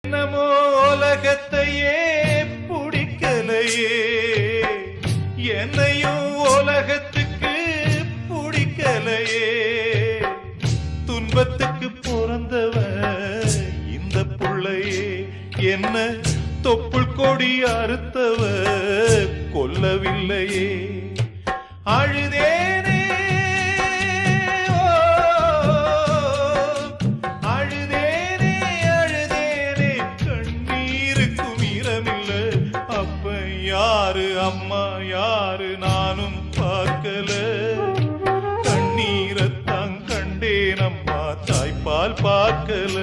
என்னமோ உலகத்தையே பிடிக்கலையே, என்னையும் உலகத்துக்கு பிடிக்கலையே. துன்பத்துக்கு பிறந்தவ இந்த புள்ளையே, என்ன தொப்புள் கொடி அறுத்தவ கொல்லவில்லையே. அழுதேனே அழுதேனே அழுதேனே, கண்ணீருக்கும் ஈரமில்ல. அப்ப யாரு அம்மா யாரு நானும் பார்க்கல. கண்ணீரத்தான் கண்டேன் அம்மா, தாய்ப்பால் பார்க்கல.